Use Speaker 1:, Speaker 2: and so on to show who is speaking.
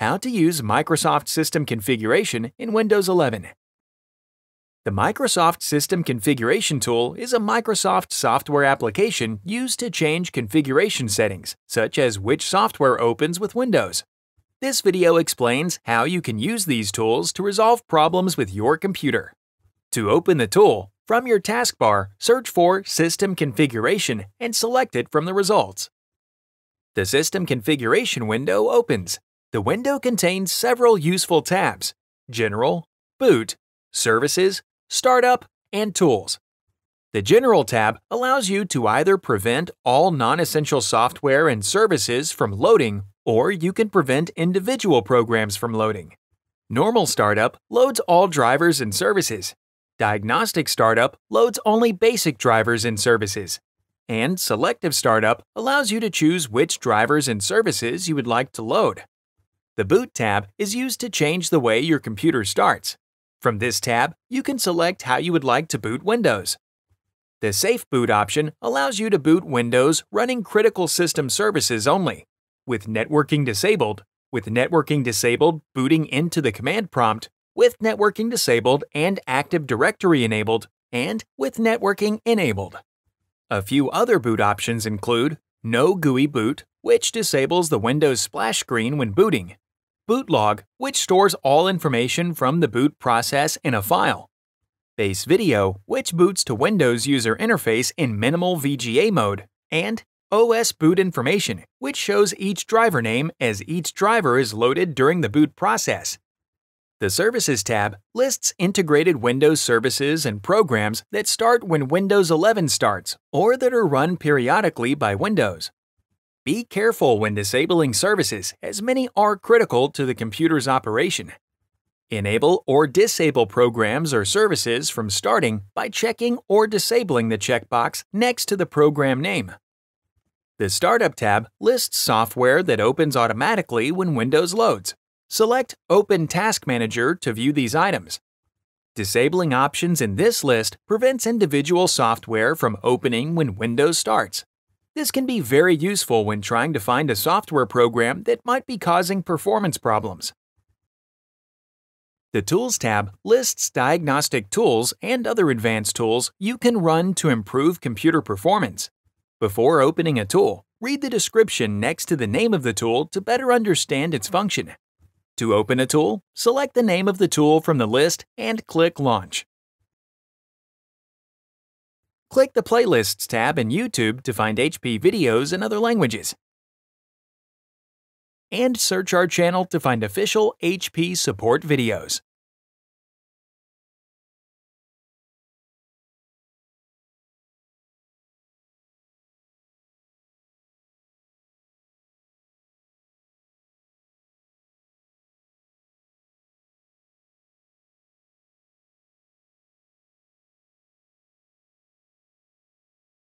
Speaker 1: How to use Microsoft System Configuration in Windows 11. The Microsoft System Configuration tool is a Microsoft software application used to change configuration settings, such as which software opens with Windows. This video explains how you can use these tools to resolve problems with your computer. To open the tool, from your taskbar, search for System Configuration and select it from the results. The System Configuration window opens. The window contains several useful tabs: General, Boot, Services, Startup, and Tools. The General tab allows you to either prevent all non-essential software and services from loading, or you can prevent individual programs from loading. Normal Startup loads all drivers and services. Diagnostic Startup loads only basic drivers and services. And Selective Startup allows you to choose which drivers and services you would like to load. The Boot tab is used to change the way your computer starts. From this tab, you can select how you would like to boot Windows. The Safe Boot option allows you to boot Windows running critical system services only, with networking disabled, booting into the command prompt, with networking disabled and Active Directory enabled, and with networking enabled. A few other boot options include No GUI Boot, which disables the Windows splash screen when booting; Boot Log, which stores all information from the boot process in a file; Base Video, which boots to Windows user interface in minimal VGA mode; and OS Boot Information, which shows each driver name as each driver is loaded during the boot process. The Services tab lists integrated Windows services and programs that start when Windows 11 starts or that are run periodically by Windows. Be careful when disabling services, as many are critical to the computer's operation. Enable or disable programs or services from starting by checking or disabling the checkbox next to the program name. The Startup tab lists software that opens automatically when Windows loads. Select Open Task Manager to view these items. Disabling options in this list prevents individual software from opening when Windows starts. This can be very useful when trying to find a software program that might be causing performance problems. The Tools tab lists diagnostic tools and other advanced tools you can run to improve computer performance. Before opening a tool, read the description next to the name of the tool to better understand its function. To open a tool, select the name of the tool from the list and click Launch. Click the Playlists tab in YouTube to find HP videos in other languages. And search our channel to find official HP support videos.